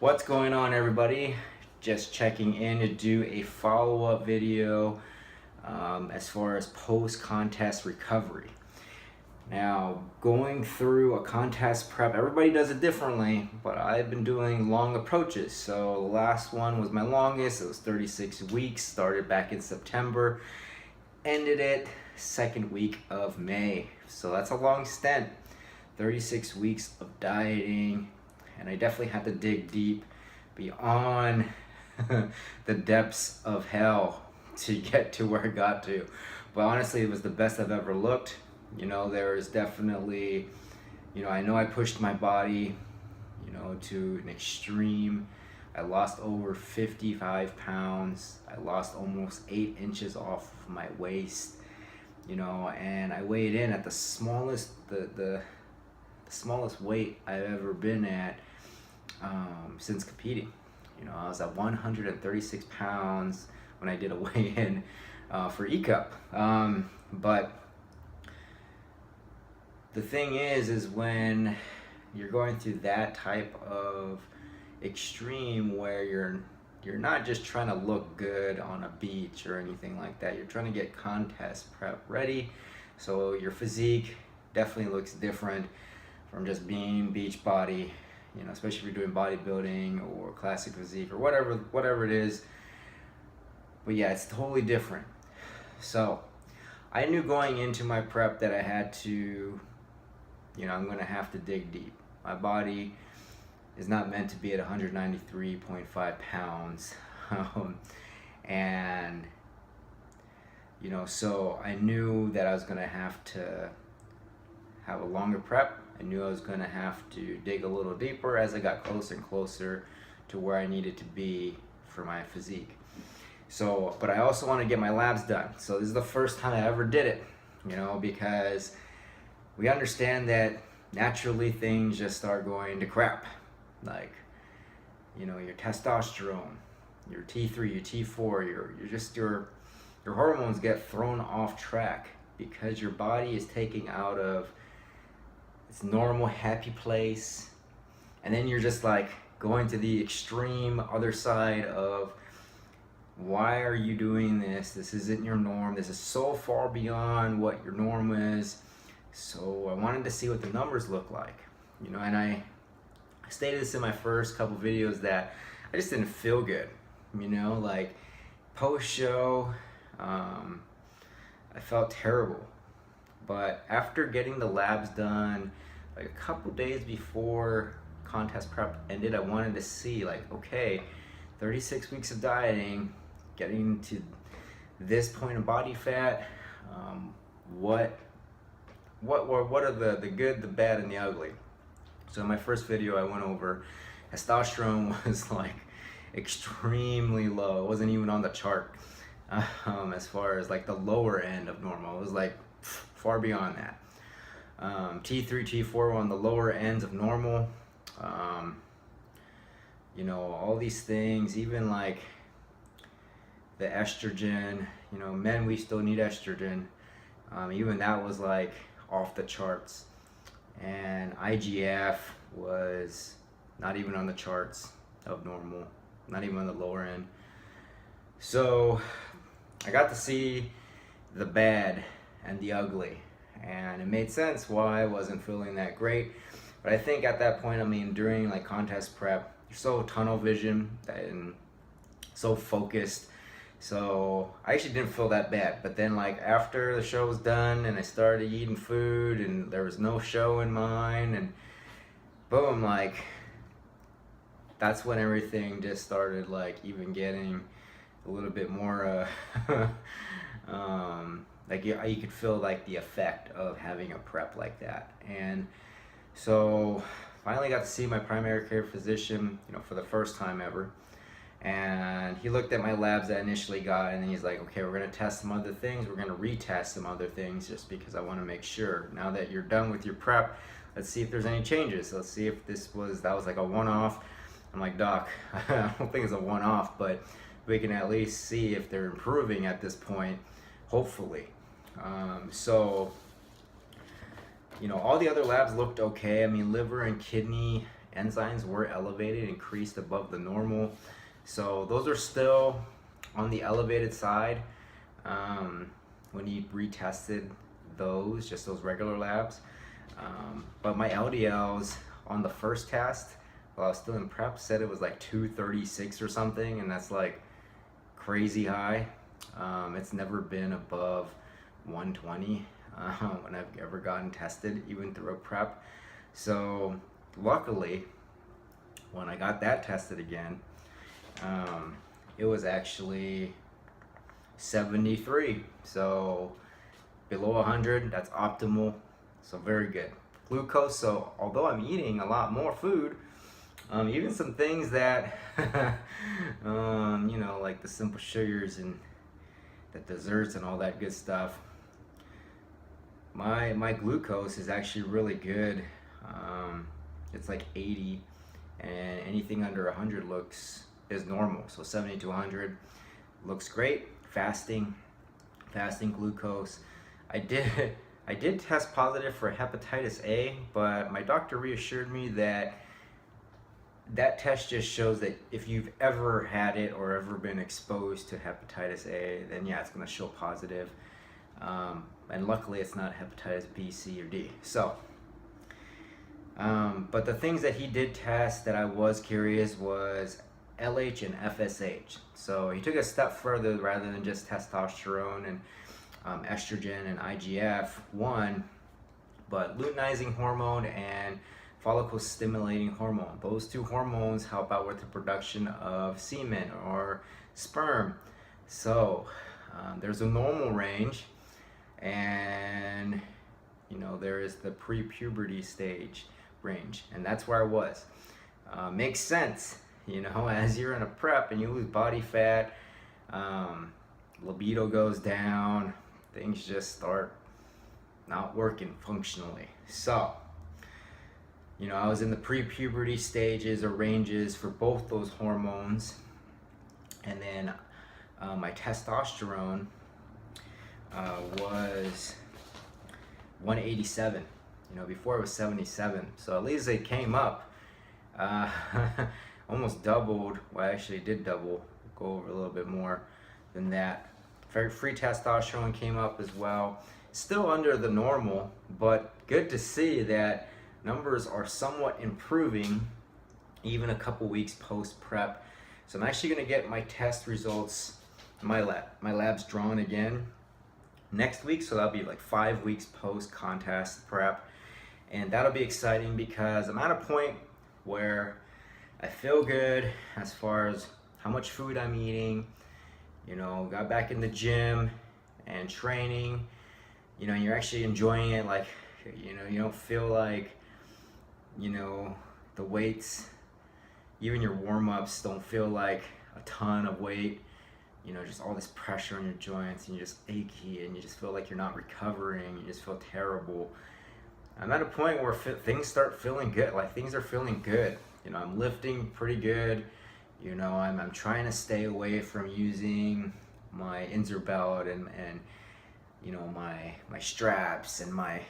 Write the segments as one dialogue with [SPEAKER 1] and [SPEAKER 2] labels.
[SPEAKER 1] What's going on, everybody? Just checking in to do a follow-up video as far as post-contest recovery. Now, going through a contest prep, everybody does it differently, but I've been doing long approaches. So the last one was my longest. It was 36 weeks, started back in September, ended it second week of May. So that's a long stint, 36 weeks of dieting, and I definitely had to dig deep beyond the depths of hell to get to where I got to. But honestly, it was the best I've ever looked. You know, there is definitely, I know I pushed my body, to an extreme. I lost over 55 pounds. I lost almost 8 inches off of my waist, and I weighed in at the smallest, the smallest weight I've ever been at since competing. I was at 136 pounds when I did a weigh-in for E-Cup. But the thing is when you're going through that type of extreme where you're not just trying to look good on a beach or anything like that, you're trying to get contest prep ready, so your physique definitely looks different from just being beach body, especially if you're doing bodybuilding or classic physique or whatever it is. But yeah, it's totally different. So I knew going into my prep that I had to, I'm going to have to dig deep. My body is not meant to be at 193.5 pounds. And, so I knew that I was going to have a longer prep. I knew I was going to have to dig a little deeper as I got closer and closer to where I needed to be for my physique. So, but I also want to get my labs done. So this is the first time I ever did it, because we understand that naturally things just start going to crap. Like, your testosterone, your T3, your T4, your hormones get thrown off track because your body is taking out of its normal happy place, and then you're just like going to the extreme other side of, why are you doing this? This isn't your norm. This is so far beyond what your norm is. So I wanted to see what the numbers look like, and I stated this in my first couple videos that I just didn't feel good, like post show, I felt terrible. But after getting the labs done, like a couple days before contest prep ended, I wanted to see, like, okay, 36 weeks of dieting, getting to this point of body fat, what are the good, the bad, and the ugly? So in my first video, I went over testosterone was like extremely low. It wasn't even on the chart as far as like the lower end of normal. It was like far beyond that. T3, T4 were on the lower ends of normal. All these things, even like the estrogen, men, we still need estrogen. Even that was like off the charts. And IGF was not even on the charts of normal, not even on the lower end. So I got to see the bad and the ugly, and it made sense why I wasn't feeling that great. But I think at that point, during like contest prep, you're so tunnel vision and so focused. So I actually didn't feel that bad. But then like after the show was done and I started eating food and there was no show in mind, and boom, like that's when everything just started like even getting a little bit more like you could feel like the effect of having a prep like that. And so finally got to see my primary care physician, for the first time ever. And he looked at my labs that I initially got, and he's like, okay, we're going to test some other things. We're going to retest some other things just because I want to make sure. Now that you're done with your prep, let's see if there's any changes. Let's see if that was like a one-off. I'm like, Doc, I don't think it's a one-off, but we can at least see if they're improving at this point, hopefully. So, all the other labs looked okay. Liver and kidney enzymes were elevated, increased above the normal. So those are still on the elevated side. When he retested those, just those regular labs. But my LDLs on the first test, while I was still in prep, said it was like 236 or something, and that's like crazy high. It's never been above 120 when I've ever gotten tested, even through a prep. So luckily, when I got that tested again, it was actually 73. So below 100, that's optimal. So very good. Glucose, so although I'm eating a lot more food, even some things that, you know, like the simple sugars and the desserts and all that good stuff, my glucose is actually really good. It's like 80, and anything under 100 is normal. So 70 to 100 looks great. Fasting glucose. I did test positive for hepatitis A, but my doctor reassured me that that test just shows that if you've ever had it or ever been exposed to hepatitis A, then yeah, it's going to show positive. And luckily it's not hepatitis B, C, or D. So, but the things that he did test that I was curious was LH and FSH. So he took a step further rather than just testosterone and estrogen and IGF-1, but luteinizing hormone and follicle stimulating hormone. Those two hormones help out with the production of semen or sperm. So there's a normal range, and you know, there is the pre-puberty stage range, and that's where I was. Makes sense, you know, as you're in a prep and you lose body fat, libido goes down, things just start not working functionally. So, you know, I was in the pre-puberty stages or ranges for both those hormones, and then my testosterone was 187. You know, before it was 77. So at least it came up, almost doubled. Well, I actually did double. Go over a little bit more than that. Free testosterone came up as well. Still under the normal, but good to see that numbers are somewhat improving even a couple weeks post prep. So I'm actually going to get my test results, my labs drawn again next week. So that'll be like 5 weeks post contest prep, and that'll be exciting because I'm at a point where I feel good as far as how much food I'm eating. You know, got back in the gym and training. You know, you're actually enjoying it. Like, you know, you don't feel like, you know, the weights, even your warm-ups don't feel like a ton of weight. You know, just all this pressure on your joints, and you're just achy, and you just feel like you're not recovering. You just feel terrible. I'm at a point where things start feeling good. Like, things are feeling good. You know, I'm lifting pretty good. You know, I'm trying to stay away from using my Inzer belt and you know, my straps and my,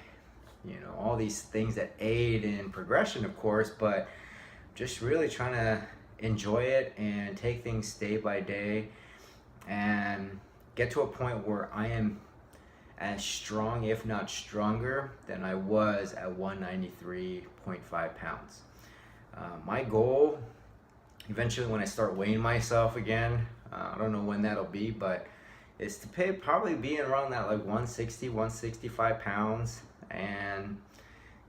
[SPEAKER 1] you know, all these things that aid in progression, of course, but just really trying to enjoy it and take things day by day and get to a point where I am as strong, if not stronger, than I was at 193.5 pounds. My goal, eventually when I start weighing myself again, I don't know when that'll be, but is to probably be around that like 160, 165 pounds, and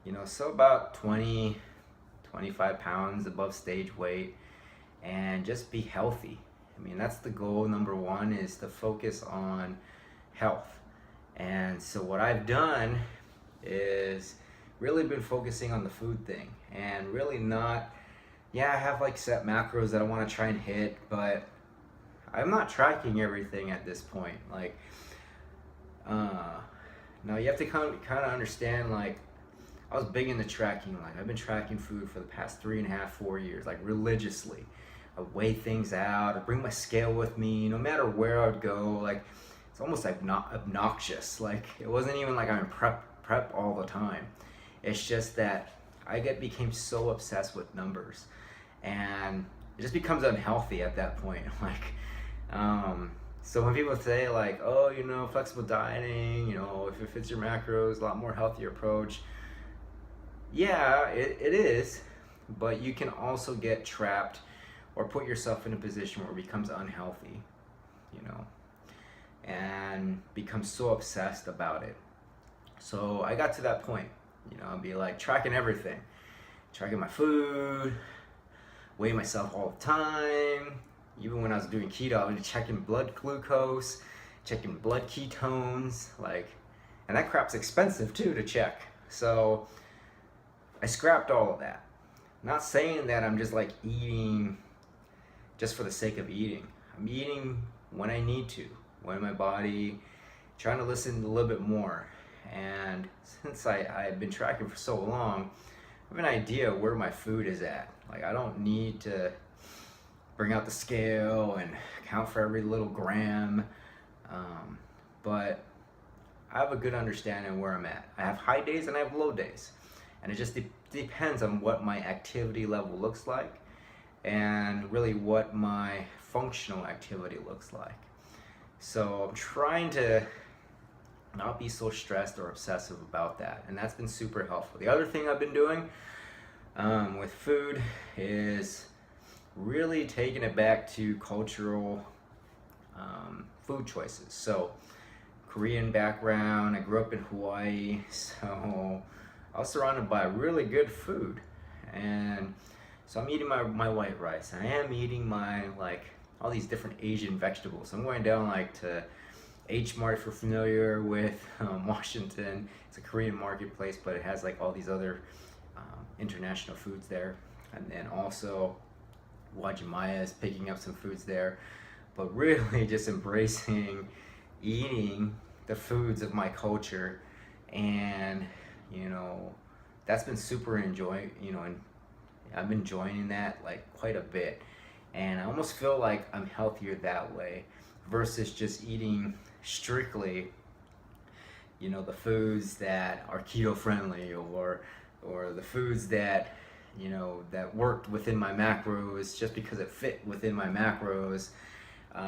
[SPEAKER 1] you know, so about 20, 25 pounds above stage weight, and just be healthy. I mean, that's the goal. Number one is to focus on health. And so what I've done is really been focusing on the food thing, and really not, yeah, I have like set macros that I want to try and hit, but I'm not tracking everything at this point. Like, now you have to kind of understand, like, I was big into tracking. Like, I've been tracking food for the past 3.5, 4 years, like religiously. I weigh things out, I bring my scale with me, no matter where I'd go. Like, it's almost like not obnoxious. Like, it wasn't even like I'm in prep all the time. It's just that became so obsessed with numbers, and it just becomes unhealthy at that point. Like, so when people say like, oh, you know, flexible dieting, you know, if it fits your macros, a lot more healthier approach. Yeah, it is, but you can also get trapped or put yourself in a position where it becomes unhealthy, you know, and become so obsessed about it. So I got to that point, you know, I'd be like tracking everything, tracking my food, weighing myself all the time. Even when I was doing keto, I was checking blood glucose, checking blood ketones, like, and that crap's expensive too to check. So I scrapped all of that. Not saying that I'm just like eating just for the sake of eating. I'm eating when I need to, when my body, trying to listen a little bit more. And since I've been tracking for so long, I have an idea where my food is at. Like, I don't need to bring out the scale and count for every little gram, but I have a good understanding where I'm at. I have high days and I have low days, and it just depends on what my activity level looks like and really what my functional activity looks like. So I'm trying to not be so stressed or obsessive about that, and that's been super helpful. The other thing I've been doing with food is really taking it back to cultural food choices. So Korean background, I grew up in Hawaii, so I was surrounded by really good food, and so I'm eating my white rice, and I am eating my, like, all these different Asian vegetables. I'm going down like to H Mart, if you're familiar with Washington. It's a Korean marketplace, but it has like all these other international foods there, and then also Wajimaya is picking up some foods there, but really just embracing eating the foods of my culture. And you know, that's been super enjoying, you know, and I'm enjoying that like quite a bit, and I almost feel like I'm healthier that way versus just eating strictly, you know, the foods that are keto friendly, or the foods that, you know, that worked within my macros just because it fit within my macros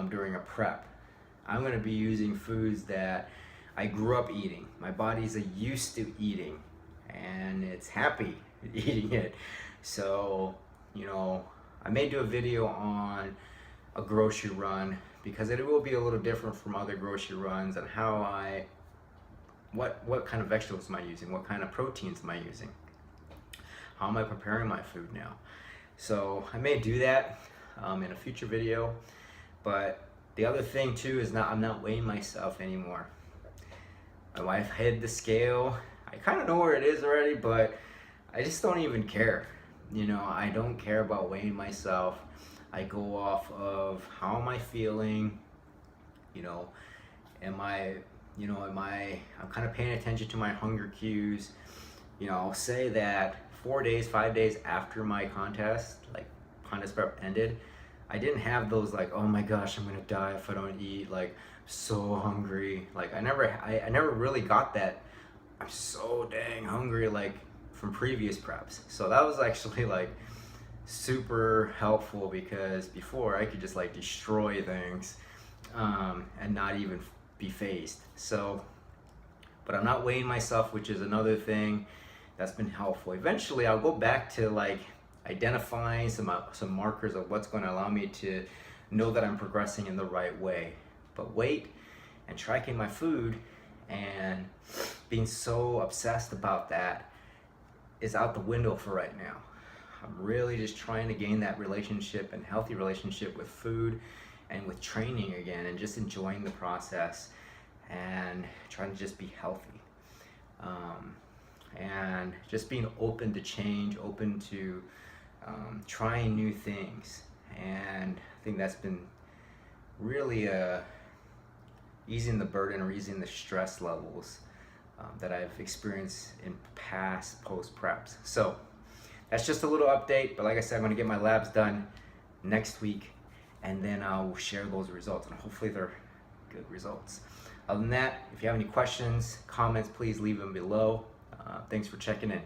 [SPEAKER 1] during a prep. I'm going to be using foods that I grew up eating. My body's used to eating, and it's happy eating it. So, you know, I may do a video on a grocery run, because it will be a little different from other grocery runs, and how what kind of vegetables am I using, what kind of proteins am I using, how am I preparing my food now. So I may do that in a future video. But the other thing too is I'm not weighing myself anymore. My wife hid the scale. I kind of know where it is already, but I just don't even care. You know, I don't care about weighing myself. I go off of how am I feeling, you know, I'm kind of paying attention to my hunger cues. You know, I'll say that 4 days, 5 days after my contest, like contest prep ended, I didn't have those like, oh my gosh, I'm gonna die if I don't eat, like, so hungry. Like, I never really got that, I'm so dang hungry, like, from previous preps. So that was actually like super helpful, because before I could just like destroy things and not even be phased. So, but I'm not weighing myself, which is another thing that's been helpful. Eventually I'll go back to like identifying some markers of what's going to allow me to know that I'm progressing in the right way. But weight and tracking my food and being so obsessed about that is out the window for right now. I'm really just trying to gain that relationship and healthy relationship with food and with training again, and just enjoying the process and trying to just be healthy. And just being open to change, open to trying new things. And I think that's been really easing the burden or easing the stress levels that I've experienced in past post preps. So that's just a little update, but like I said, I'm going to get my labs done next week, and then I'll share those results, and hopefully they're good results. Other than that, if you have any questions, comments, please leave them below. Thanks for checking in.